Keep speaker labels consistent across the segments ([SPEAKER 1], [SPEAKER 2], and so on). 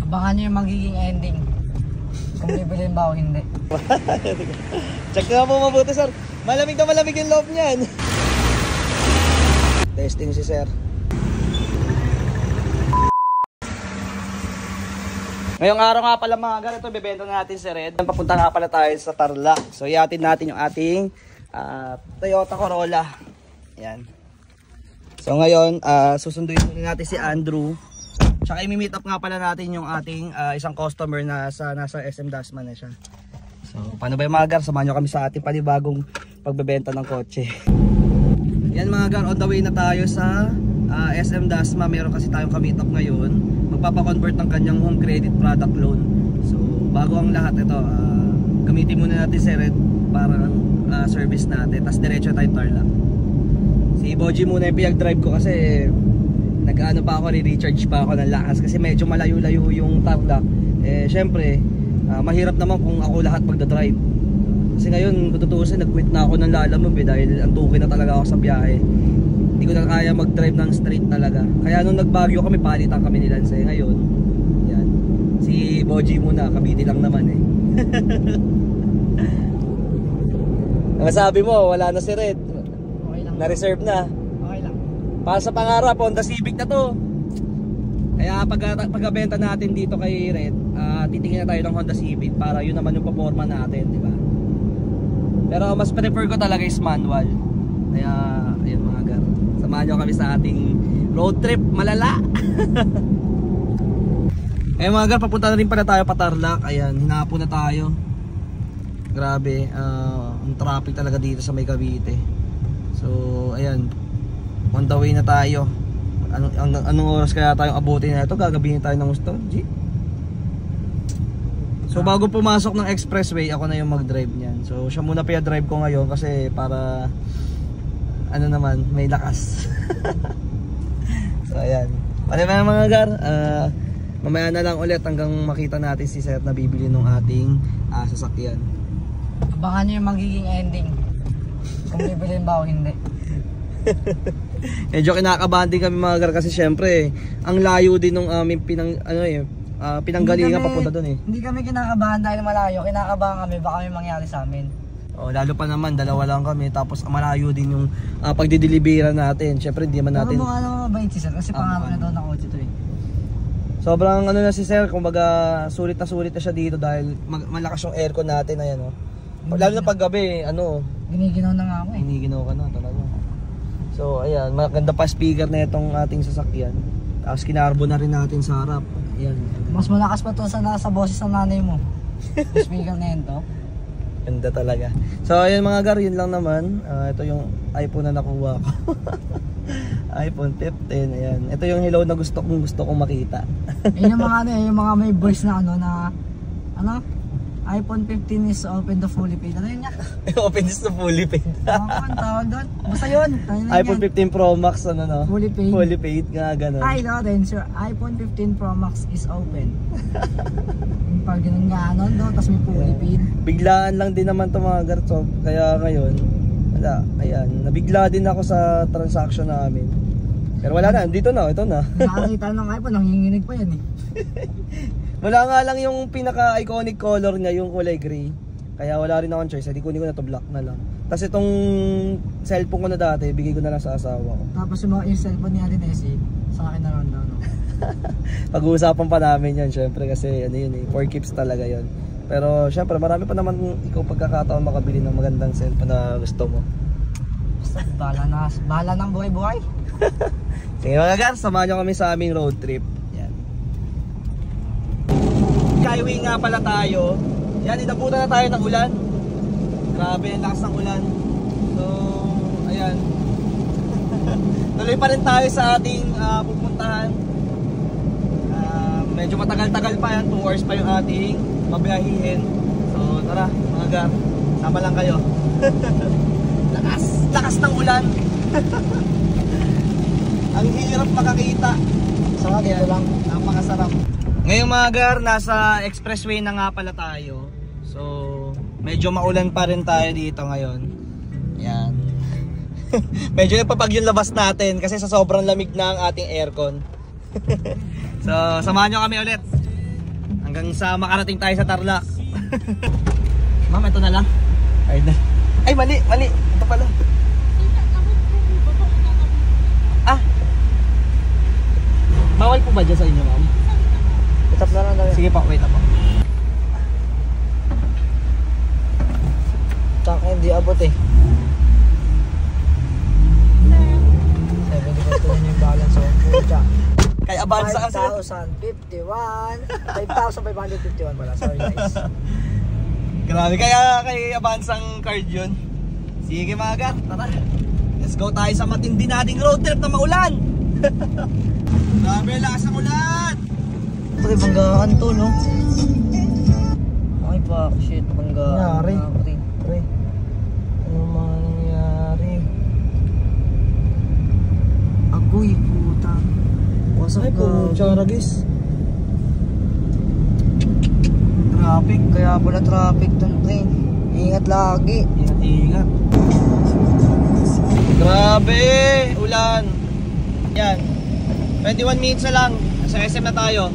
[SPEAKER 1] Abangan nyo yung magiging ending. Kung bibilin ba o hindi.
[SPEAKER 2] Check na po mabuti, sir. Malamig na malamig yung loob niyan. Testing si sir. Ngayong araw nga pala mga gar, ito bebenta natin si Red. Papunta nga pala tayo sa Tarlac. So ihatid natin yung ating Toyota Corolla. Ayan. So ngayon, susunduin muna natin si Andrew. Tsaka i-meet up nga pala natin yung ating isang customer na nasa SM Dasman na siya. So paano ba yung mga gar? Samahan nyo kami sa ating panibagong pagbebenta ng kotse. Yan mga gar, on the way na tayo sa SM Dasma. Meron kasi tayong ka-meet up ngayon. Magpapakonvert ng kanyang home credit product loan. So bago ang lahat ito, gamitin muna natin si Red para service natin. Tapos diretso tayo Tarlac. Si Boji muna yung pinag-drive ko kasi nag-ano pa ako, re-recharge pa ako ng lakas kasi medyo malayo-layo yung Tarlac. Eh syempre, mahirap naman kung ako lahat magdadrive. Kasi ngayon, kung tutuusin, nag-quit na ako ng Lalamove dahil antukin na talaga ako sa biyahe. Hindi ko na kaya mag-drive ng straight talaga. Kaya nung nagbagyo kami, palitan kami ni Lance. Ngayon, yan. Si Boji muna, kabiti lang naman eh. Ang sabi mo, wala na si Red.
[SPEAKER 1] Okay lang.
[SPEAKER 2] Na-reserve na.
[SPEAKER 1] Okay lang.
[SPEAKER 2] Para sa pangarap, Honda Civic na to. Kaya pagkabenta natin dito kay Red, titingin na tayo ng Honda Civic para yun naman yung performa natin, di ba? Pero mas prefer ko talaga is manual. Kaya, ayun mga gar. Samahan nyo kami sa ating road trip malala. Ayun mga gar, papunta na rin pala tayo pa Tarlac. Ayan, hinapon na tayo. Grabe, ang traffic talaga dito sa May Cavite. So, ayan, on the way na tayo. Anong oras kaya tayong abutin na ito? Gagabihin tayo ng gusto, G? So bago pumasok ng expressway, ako na yung mag-drive niyan. So siya muna pa drive ko ngayon kasi para ano naman, may lakas. So ayan. Ano ba mga gar? Mamaya na lang ulit hanggang makita natin si Sir na bibili ng ating sasakyan.
[SPEAKER 1] Abangan nyo yung magiging ending. Kung bibilin ba o hindi.
[SPEAKER 2] Medyo kinakabahan din kami mga gar kasi syempre ang layo din ng aming pinanggalingan papunta doon eh.
[SPEAKER 1] Hindi kami kinakabahan dahil malayo. Kinakabahan kami baka may mangyari sa amin.
[SPEAKER 2] Oh, lalo pa naman dalawa lang kami tapos malayo din yung pagdideliveran natin. Syempre hindi man natin.
[SPEAKER 1] Pero mukha naman mabait si Sir kasi pangarap na daw na kotse to eh.
[SPEAKER 2] Sobrang ano na si Sir, kumbaga sulit na siya dito dahil malakas yung aircon natin, ayan oh. Lalo na pag gabi, ano,
[SPEAKER 1] giniginaw na nga ako eh.
[SPEAKER 2] Giniginaw ka na talaga. So ayan, maganda pa speaker na itong ating sasakyan. Tapos kinarbo na rin natin sa harap. Ayan.
[SPEAKER 1] Mas malakas pa to sa boses ng nanay mo. Speaker na yun to.
[SPEAKER 2] Ganda talaga. So ayan mga gar, yun lang naman. Ito yung iPhone na nakuha ko. iPhone 15, ayan. Ito yung hello na gusto kong makita.
[SPEAKER 1] Yun yung mga yung mga may voice na iPhone 15 is open to fully paid. Ano yun nga?
[SPEAKER 2] Open is to fully paid.
[SPEAKER 1] Ang tawag doon. Basta yun.
[SPEAKER 2] iPhone 15 Pro Max, ano no?
[SPEAKER 1] Fully paid.
[SPEAKER 2] Fully paid, nga ganun.
[SPEAKER 1] Ay, no, then sir, iPhone 15 Pro Max is open. Yung pag ganun nga, ano, tapos may fully paid.
[SPEAKER 2] Biglaan lang din naman ito mga gartso. Kaya ngayon, wala, ayan. Nabigla din ako sa transaction namin. Pero wala na, dito na, ito na.
[SPEAKER 1] Nakakita ng iPhone, nanginginig pa yan eh.
[SPEAKER 2] Wala nga lang yung pinaka-iconic color niya, yung kulay gray. Kaya wala rin akong choice, hindi kunin ko na to, black na lang. Tapos itong cellphone ko na dati, bigay ko na lang sa asawa ko.
[SPEAKER 1] Tapos yung cellphone ni Ate Nessie, sa akin na lang daw, no?
[SPEAKER 2] Pag-uusapan pa namin yan, syempre kasi ano yun eh, for keeps talaga yun. Pero syempre, marami pa naman ikaw pagkakataon makabili ng magandang cellphone na gusto mo.
[SPEAKER 1] Basta bahala ng buhay-buhay.
[SPEAKER 2] Sige mga gar, samahan nyo kami sa aming road trip. Skyway nga pala tayo. Yan, inabutan na tayo ng ulan. Grabe, ang lakas ng ulan. So, ayan. Tuloy pa rin tayo sa ating pupuntahan. Medyo matagal-tagal pa yan, 2 hours pa yung ating mabiyahihin. So, tara, mga gar, sama lang kayo. Lakas ng ulan. Ang hirap makakita.
[SPEAKER 1] Sarap ito lang.
[SPEAKER 2] Napakasarap. Ngayong mga gar, nasa expressway na nga pala tayo. So, medyo maulan pa rin tayo dito ngayon. Yan. Medyo napapag yung labas natin kasi sa sobrang lamig na ang ating aircon. So, samahan nyo kami ulit. Hanggang sa makarating tayo sa Tarlac. Ma'am, ito na lang. Ay, na. Ay, mali. Ito pala. Ah. Bawal po ba dyan sa inyo, ma'am?
[SPEAKER 1] Itap na lang daw.
[SPEAKER 2] Sige po, wait po.
[SPEAKER 1] Taka hindi abot eh. 70 yung balance on pucha.
[SPEAKER 2] Kaya abansa ka sir.
[SPEAKER 1] 5,551 pala. Sorry guys.
[SPEAKER 2] Grabe, kaya kay abansang card yun. Sige mga gat, tara. Let's go tayo sa matindi nating road trip na maulan. Grabe, lakas ang ulan.
[SPEAKER 1] Pre, banggaan to, no? Ay pa, shit, banggaan.
[SPEAKER 2] Nangyari? Pre, ano mga nangyari?
[SPEAKER 1] Agoy, puta.
[SPEAKER 2] Ay po, charagis. Traffic.
[SPEAKER 1] Kaya pala traffic dun, pre. Ingat lagi.
[SPEAKER 2] Ingat. Grabe, ulan. Yan. 21 minutes na lang. Sa SM na tayo.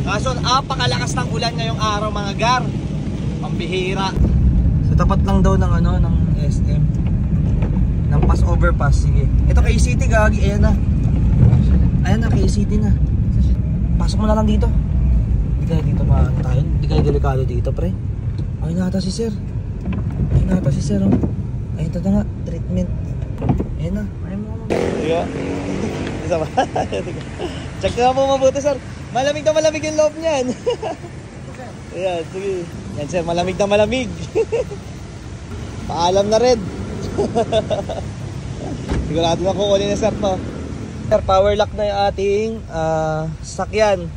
[SPEAKER 2] Kaso, apakalakas ng ulan ngayong araw mga gar. Pambihira. Sa tapat lang daw ng ano, ng SM. Ng pass overpass. Sige. Ito kay City, gagi. Ayan na. Ayan na, kay City na. Pasok mo na lang dito. Hindi kaya dito maano tayo. Hindi kaya delikado dito, pre. Ayun na ata si sir. Oh. Ayun ito na nga, treatment. Ayun na. Ayun mo naman. Sige ba? Isa ba? Check na po mabuti, sir. Malamig na malamig yung loob niyan. Ayan, sige. Yan, sir. Malamig na malamig. Paalam na rin. Sigurado na kukunin na, sir, to. Sir, power lock na yung ating sasakyan.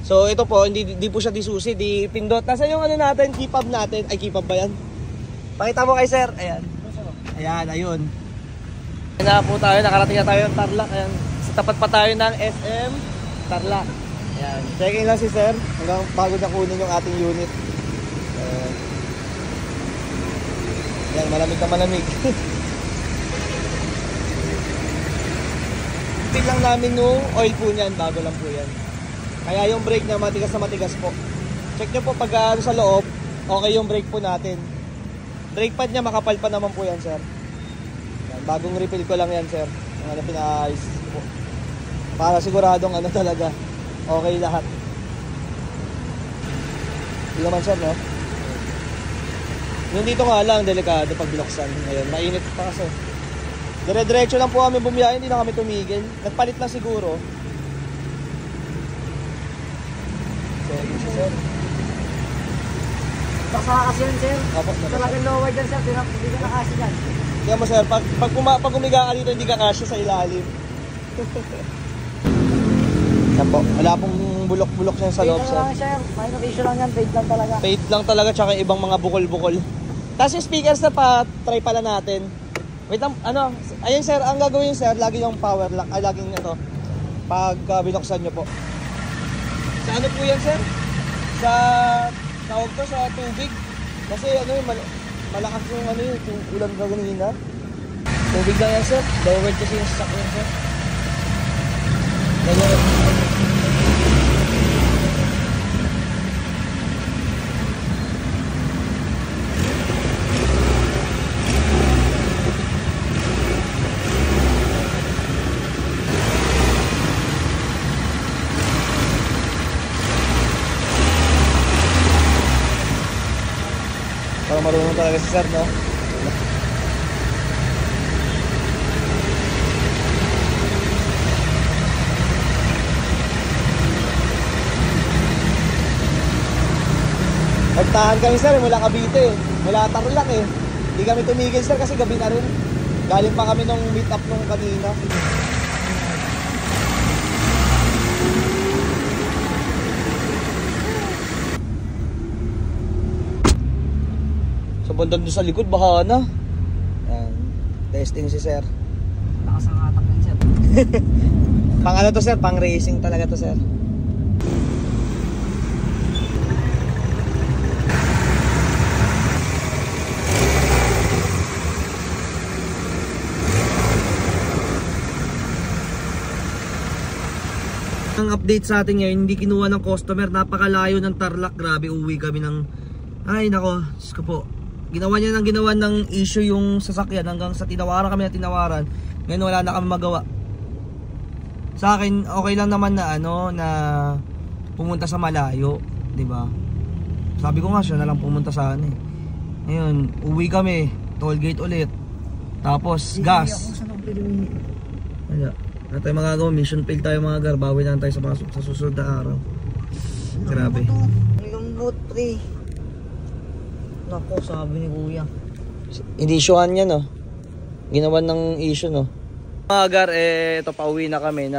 [SPEAKER 2] So ito po, hindi po siya disusi, di pindot. Nasa yung ano natin, key fob natin. Ay, key fob ba yan? Pakita mo kay sir. Ayan. Ayan, ayun. Ayan na po tayo, nakarating na tayo ng Tarlac. Ayan. Sa tapat pa tayo ng SM Tarlac. Ayan. Checking lang si sir hanggang bago na kunin yung ating unit. Ayan, malamig na malamig. Pig lang namin yung oil po niyan, bago lang po yan. Kaya yung brake niya matigas na matigas po. Check nyo po pag sa loob, okay yung brake po natin. Brake pad niya makapal pa naman po yan, sir. Yan, bagong refill ko lang yan, sir. Yung ano pina-ayos po. Para siguradong ano talaga, okay lahat. Hindi naman, sir, no? Yung dito nga lang, delikado pag binuksan. Ngayon, mainit pa kasi. Dire-diretso lang po kami bumiyahe, hindi na kami tumigil. Nagpalit na siguro. Sir.
[SPEAKER 1] Baka kasi yan, sir.
[SPEAKER 2] Apo,
[SPEAKER 1] Talagang lower dyan, sir. Hindi ka nakasi dyan.
[SPEAKER 2] kaya mo, sir, pag umiga ka dito, hindi ka kasya sa ilalim. Yan po, wala pong bulok-bulok siya sa loob,
[SPEAKER 1] Fade
[SPEAKER 2] sir.
[SPEAKER 1] lang, sir. Minor issue lang yan. Fade lang talaga.
[SPEAKER 2] Fade lang talaga, tsaka ibang mga bukol-bukol. Tapos yung speakers na pa, try pala natin. Wait lang, ano, ayun sir, ang gagawin sir, lagi yung power lock, ay laging ito, pag binuksan nyo po. Sa ano po yan sir? Sa, tawag to, sa tubig. Kasi ano yung, malakas yung ano yung ulan ka ganina. Tubig lang yan sir, lowered kasi yung sasakyan sir. Lowered. Para marunong talaga si sir, no? Nagtahan kami sir, mula Cavite, mula Tarlac eh. Hindi kami tumigil sir kasi gabi na rin. Galing pa kami nung meet up nung kanina. So banda doon sa likod, baka na. Yan. Testing si sir.
[SPEAKER 1] Lakas ang atak yan, sir.
[SPEAKER 2] Pang ano to sir? Pang racing talaga to sir. ang update sa atin ngayon, hindi kinuha ng customer. Napakalayo ng Tarlac. Grabe, uwi kami ng... Ay, nako. Diyos ko po. Ginawa ng issue yung sasakyan hanggang sa tinawaran kami na tinawaran. Ngayon wala na kami magawa. Sa akin, okay lang naman na na pumunta sa malayo. 'Di ba? Sabi ko nga siya na lang pumunta sa Ngayon, uwi kami. Toll gate ulit. Tapos, gas. Wala. Ano tayo magagawa? Mission fail tayo mga gar. Bawi na tayo sa susunod na araw. Grabe.
[SPEAKER 1] Lambot, pre. Nako, sabi ni kuya.
[SPEAKER 2] Inisyohan niya, no? Ginawan ng issue, no? Mga gar, ito pauwi na kami.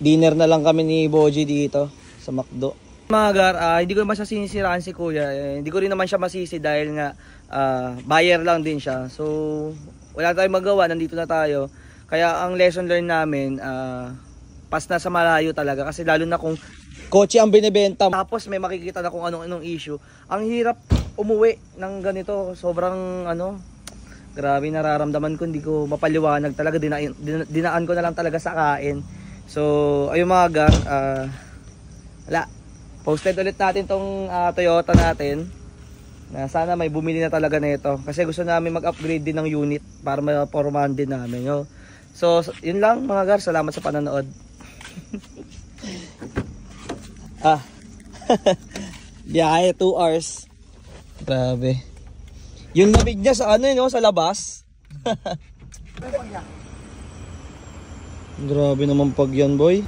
[SPEAKER 2] Dinner na lang kami ni Boji dito sa McDo. Mga gar, hindi ko naman siya sinisiraan si kuya. Hindi ko rin naman siya masisi dahil nga buyer lang din siya. So, wala tayong magawa. Nandito na tayo. Kaya ang lesson learned namin, pas na sa malayo talaga. Kasi lalo na kung kotse ang binibenta, tapos may makikita na kung anong issue. Ang hirap umuwi ng ganito. Sobrang grabe nararamdaman ko. Hindi ko mapaliwanag talaga. Dinaan ko na lang talaga sa kain. So, ayun mga gar, wala. Posted ulit natin tong Toyota natin. Na sana may bumili na talaga nito. Kasi gusto namin mag-upgrade din ng unit para mapormahan din namin. So, yun lang mga gar. Salamat sa panonood. Biyahe 2 hours. Grabe. Yung lamig niya sa sa labas. Grabe naman pag yan, boy.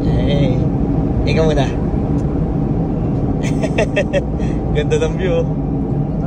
[SPEAKER 2] Hey. Ikaw muna. Ganda ng view.